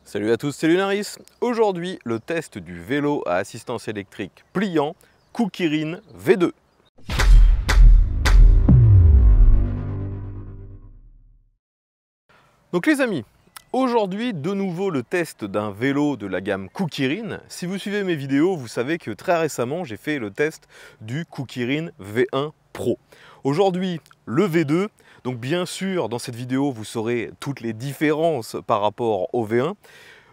Salut à tous, c'est Lunaris. Aujourd'hui, le test du vélo à assistance électrique pliant Kukirin V2. Donc les amis, aujourd'hui de nouveau le test d'un vélo de la gamme Kukirin. Si vous suivez mes vidéos, vous savez que très récemment j'ai fait le test du Kukirin V1 Pro. Aujourd'hui le V2, donc bien sûr dans cette vidéo vous saurez toutes les différences par rapport au V1.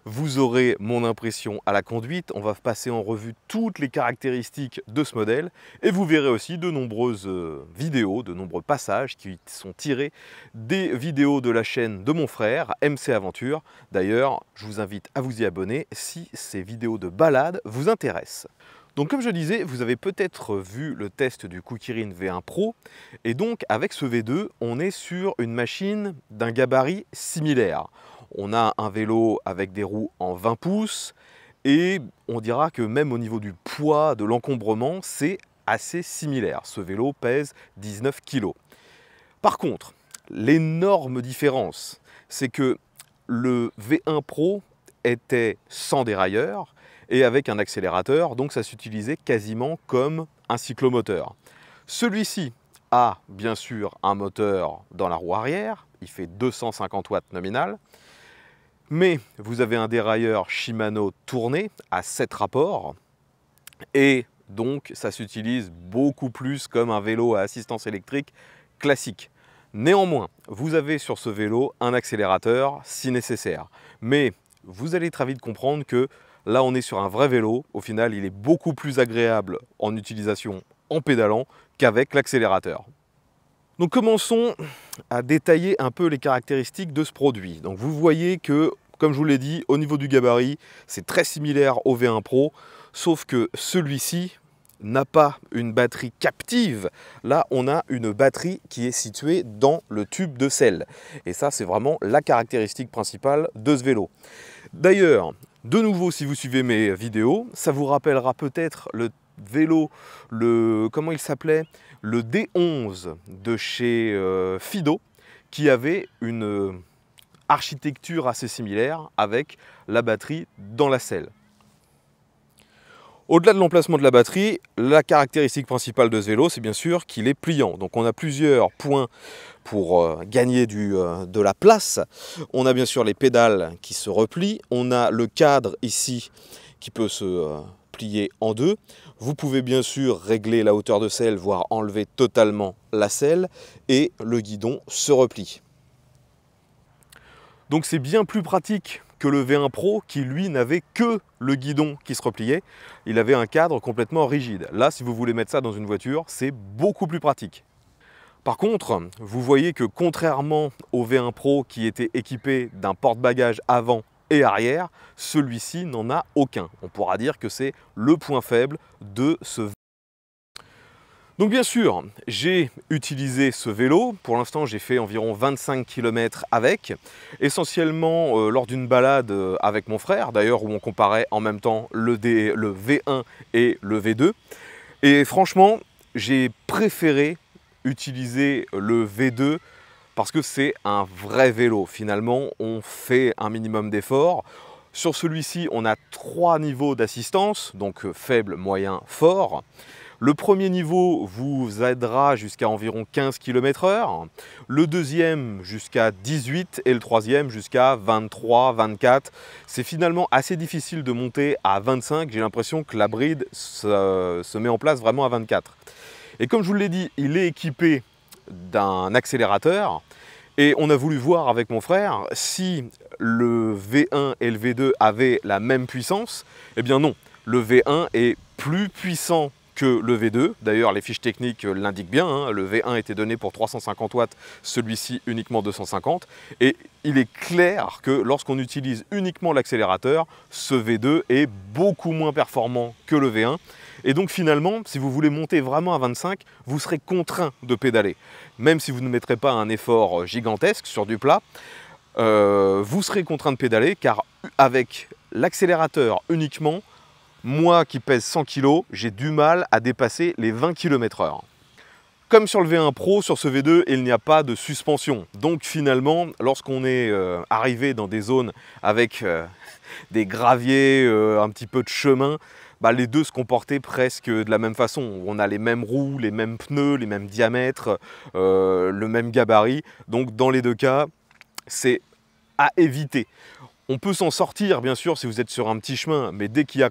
Vous aurez mon impression à la conduite, on va passer en revue toutes les caractéristiques de ce modèle et vous verrez aussi de nombreuses vidéos, de nombreux passages qui sont tirés des vidéos de la chaîne de mon frère, MC Aventure. D'ailleurs, je vous invite à vous y abonner si ces vidéos de balade vous intéressent. Donc comme je disais, vous avez peut-être vu le test du Kukirin V1 Pro et donc avec ce V2, on est sur une machine d'un gabarit similaire. On a un vélo avec des roues en 20 pouces et on dira que même au niveau du poids, de l'encombrement, c'est assez similaire. Ce vélo pèse 19 kg. Par contre, l'énorme différence, c'est que le V1 Pro était sans dérailleur et avec un accélérateur, donc ça s'utilisait quasiment comme un cyclomoteur. Celui-ci a bien sûr un moteur dans la roue arrière, il fait 250 watts nominal, mais vous avez un dérailleur Shimano tourné à 7 rapports et donc ça s'utilise beaucoup plus comme un vélo à assistance électrique classique. Néanmoins, vous avez sur ce vélo un accélérateur si nécessaire, mais vous allez très vite comprendre que là on est sur un vrai vélo, au final il est beaucoup plus agréable en utilisation en pédalant qu'avec l'accélérateur. Donc commençons à détailler un peu les caractéristiques de ce produit. Donc vous voyez que, comme je vous l'ai dit, au niveau du gabarit, c'est très similaire au V1 Pro, sauf que celui-ci n'a pas une batterie captive. Là, on a une batterie qui est située dans le tube de selle. Et ça, c'est vraiment la caractéristique principale de ce vélo. D'ailleurs, de nouveau, si vous suivez mes vidéos, ça vous rappellera peut-être le vélo, comment il s'appelait, le D11 de chez Fido, qui avait une architecture assez similaire avec la batterie dans la selle. Au-delà de l'emplacement de la batterie, la caractéristique principale de ce vélo, c'est bien sûr qu'il est pliant. Donc on a plusieurs points pour gagner de la place. On a bien sûr les pédales qui se replient. On a le cadre ici qui peut se plier en deux. Vous pouvez bien sûr régler la hauteur de selle, voire enlever totalement la selle. Et le guidon se replie. Donc c'est bien plus pratique que le V1 Pro qui lui n'avait que le guidon qui se repliait. Il avait un cadre complètement rigide. Là, si vous voulez mettre ça dans une voiture, c'est beaucoup plus pratique. Par contre, vous voyez que contrairement au V1 Pro qui était équipé d'un porte-bagages avant et arrière, celui-ci n'en a aucun. On pourra dire que c'est le point faible de ce vélo. Donc bien sûr, j'ai utilisé ce vélo. Pour l'instant, j'ai fait environ 25 km avec, essentiellement lors d'une balade avec mon frère, d'ailleurs où on comparait en même temps le V1 et le V2. Et franchement, j'ai préféré utiliser le V2 parce que c'est un vrai vélo. Finalement, on fait un minimum d'efforts. Sur celui-ci, on a 3 niveaux d'assistance, donc faible, moyen, fort. Le premier niveau vous aidera jusqu'à environ 15 km/h, le deuxième jusqu'à 18 et le troisième jusqu'à 23, 24. C'est finalement assez difficile de monter à 25, j'ai l'impression que la bride se met en place vraiment à 24. Et comme je vous l'ai dit, il est équipé d'un accélérateur et on a voulu voir avec mon frère si le V1 et le V2 avaient la même puissance. Eh bien non, le V1 est plus puissant que le V2. D'ailleurs, les fiches techniques l'indiquent bien, hein. Le V1 était donné pour 350 watts, celui-ci uniquement 250. Et il est clair que lorsqu'on utilise uniquement l'accélérateur, ce V2 est beaucoup moins performant que le V1. Et donc finalement, si vous voulez monter vraiment à 25, vous serez contraint de pédaler. Même si vous ne mettrez pas un effort gigantesque sur du plat, vous serez contraint de pédaler car avec l'accélérateur uniquement, moi qui pèse 100 kg, j'ai du mal à dépasser les 20 km/h. Comme sur le V1 Pro, sur ce V2, il n'y a pas de suspension. Donc finalement, lorsqu'on est arrivé dans des zones avec des graviers, un petit peu de chemin, bah, les deux se comportaient presque de la même façon. On a les mêmes roues, les mêmes pneus, les mêmes diamètres, le même gabarit. Donc dans les deux cas, c'est à éviter. On peut s'en sortir bien sûr si vous êtes sur un petit chemin, mais dès qu'il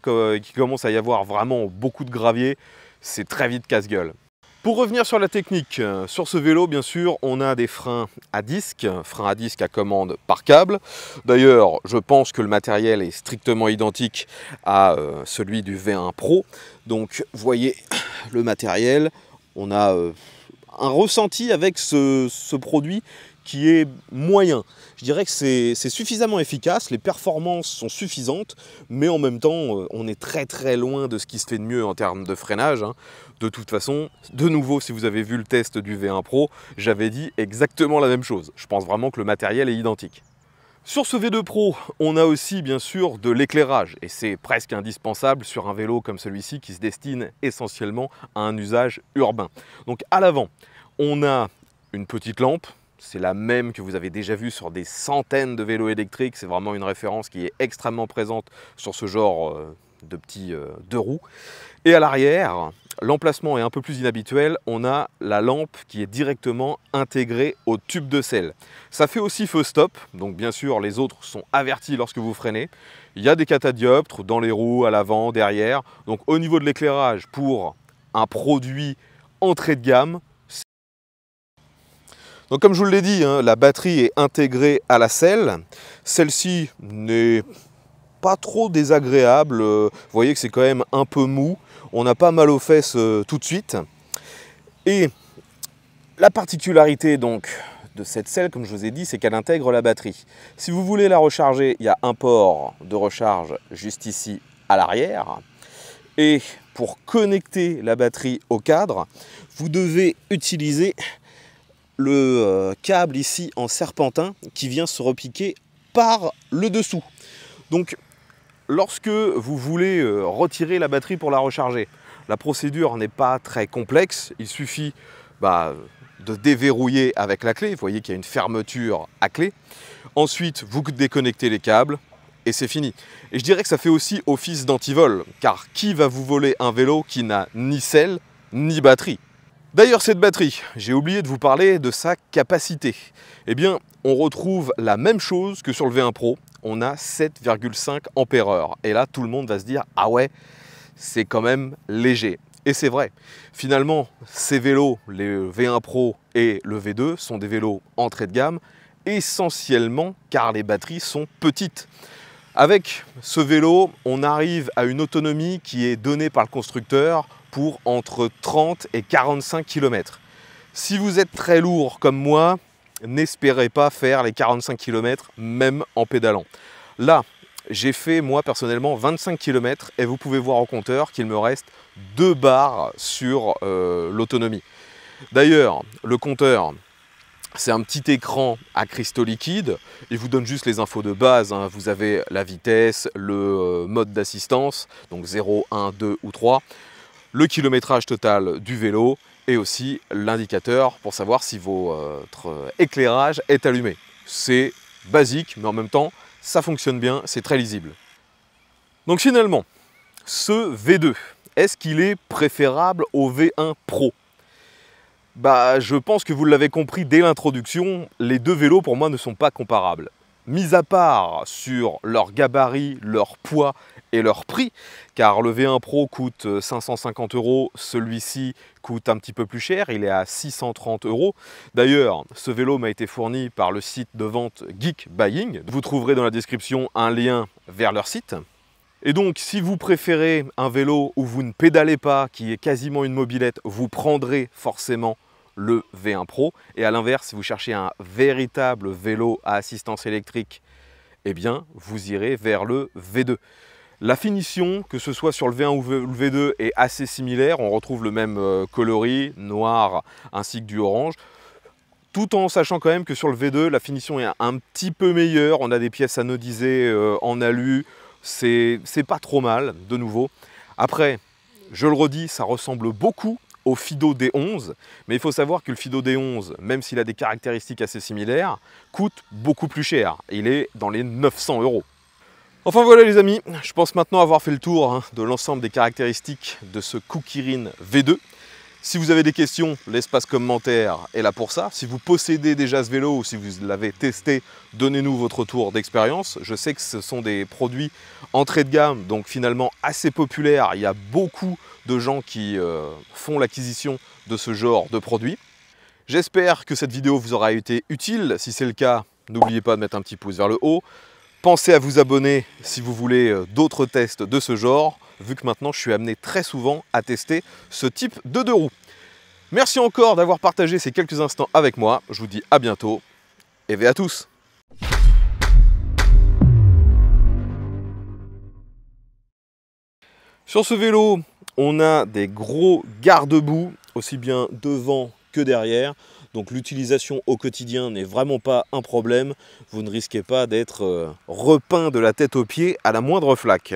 commence à y avoir vraiment beaucoup de gravier, c'est très vite casse-gueule. Pour revenir sur la technique, sur ce vélo, bien sûr, on a des freins à disque à commande par câble. D'ailleurs, je pense que le matériel est strictement identique à celui du V1 Pro. Donc, vous voyez le matériel, on a un ressenti avec ce produit qui est moyen. Je dirais que c'est suffisamment efficace, les performances sont suffisantes, mais en même temps, on est très loin de ce qui se fait de mieux en termes de freinage. De toute façon, de nouveau, si vous avez vu le test du V1 Pro, j'avais dit exactement la même chose. Je pense vraiment que le matériel est identique. Sur ce V2 Pro, on a aussi bien sûr de l'éclairage, et c'est presque indispensable sur un vélo comme celui-ci qui se destine essentiellement à un usage urbain. Donc à l'avant, on a une petite lampe. C'est la même que vous avez déjà vue sur des centaines de vélos électriques. C'est vraiment une référence qui est extrêmement présente sur ce genre de petits deux roues. Et à l'arrière, l'emplacement est un peu plus inhabituel. On a la lampe qui est directement intégrée au tube de selle. Ça fait aussi feu stop. Donc bien sûr, les autres sont avertis lorsque vous freinez. Il y a des catadioptres dans les roues, à l'avant, derrière. Donc au niveau de l'éclairage, pour un produit entrée de gamme, donc comme je vous l'ai dit, la batterie est intégrée à la selle. Celle-ci n'est pas trop désagréable. Vous voyez que c'est quand même un peu mou. On n'a pas mal aux fesses tout de suite. Et la particularité donc de cette selle, comme je vous ai dit, c'est qu'elle intègre la batterie. Si vous voulez la recharger, il y a un port de recharge juste ici à l'arrière. Et pour connecter la batterie au cadre, vous devez utiliser le câble ici en serpentin qui vient se repiquer par le dessous. Donc lorsque vous voulez retirer la batterie pour la recharger, la procédure n'est pas très complexe. Il suffit de déverrouiller avec la clé. Vous voyez qu'il y a une fermeture à clé. Ensuite, vous déconnectez les câbles et c'est fini. Et je dirais que ça fait aussi office d'antivol, car qui va vous voler un vélo qui n'a ni selle ni batterie? D'ailleurs, cette batterie, j'ai oublié de vous parler de sa capacité. Eh bien, on retrouve la même chose que sur le V1 Pro. On a 7,5 ampères-heure. Et là, tout le monde va se dire « Ah ouais, c'est quand même léger ». Et c'est vrai. Finalement, ces vélos, les V1 Pro et le V2, sont des vélos entrée de gamme, essentiellement car les batteries sont petites. Avec ce vélo, on arrive à une autonomie qui est donnée par le constructeur pour entre 30 et 45 km. Si vous êtes très lourd comme moi, n'espérez pas faire les 45 km même en pédalant. Là, j'ai fait moi personnellement 25 km et vous pouvez voir au compteur qu'il me reste 2 barres sur l'autonomie. D'ailleurs, le compteur, c'est un petit écran à cristaux liquides. Il vous donne juste les infos de base. Vous avez la vitesse, le mode d'assistance, donc 0, 1, 2 ou 3. Le kilométrage total du vélo et aussi l'indicateur pour savoir si votre éclairage est allumé. C'est basique, mais en même temps, ça fonctionne bien, c'est très lisible. Donc finalement, ce V2, est-ce qu'il est préférable au V1 Pro? Je pense que vous l'avez compris dès l'introduction, les deux vélos pour moi ne sont pas comparables. Mis à part sur leur gabarit, leur poids et leur prix, car le V1 Pro coûte 550 €, celui-ci coûte un petit peu plus cher, il est à 630 €. D'ailleurs, ce vélo m'a été fourni par le site de vente Geek Buying. Vous trouverez dans la description un lien vers leur site. Et donc, si vous préférez un vélo où vous ne pédalez pas, qui est quasiment une mobilette, vous prendrez forcément le V1 Pro. Et à l'inverse, si vous cherchez un véritable vélo à assistance électrique, eh bien, vous irez vers le V2. La finition, que ce soit sur le V1 ou le V2, est assez similaire. On retrouve le même coloris, noir ainsi que du orange. Tout en sachant quand même que sur le V2, la finition est un petit peu meilleure. On a des pièces anodisées en alu. C'est pas trop mal, de nouveau. Après, je le redis, ça ressemble beaucoup au Fido D11, mais il faut savoir que le Fido D11, même s'il a des caractéristiques assez similaires, coûte beaucoup plus cher. Il est dans les 900 €. Enfin voilà les amis, je pense maintenant avoir fait le tour de l'ensemble des caractéristiques de ce Kukirin V2. Si vous avez des questions, l'espace commentaire est là pour ça. Si vous possédez déjà ce vélo ou si vous l'avez testé, donnez-nous votre retour d'expérience. Je sais que ce sont des produits entrée de gamme, donc finalement assez populaires. Il y a beaucoup de gens qui font l'acquisition de ce genre de produits. J'espère que cette vidéo vous aura été utile. Si c'est le cas, n'oubliez pas de mettre un petit pouce vers le haut. Pensez à vous abonner si vous voulez d'autres tests de ce genre, vu que maintenant je suis amené très souvent à tester ce type de deux roues. Merci encore d'avoir partagé ces quelques instants avec moi. Je vous dis à bientôt et ve à tous. Sur ce vélo, on a des gros garde-boue, aussi bien devant que derrière. Donc l'utilisation au quotidien n'est vraiment pas un problème. Vous ne risquez pas d'être repeint de la tête aux pieds à la moindre flaque.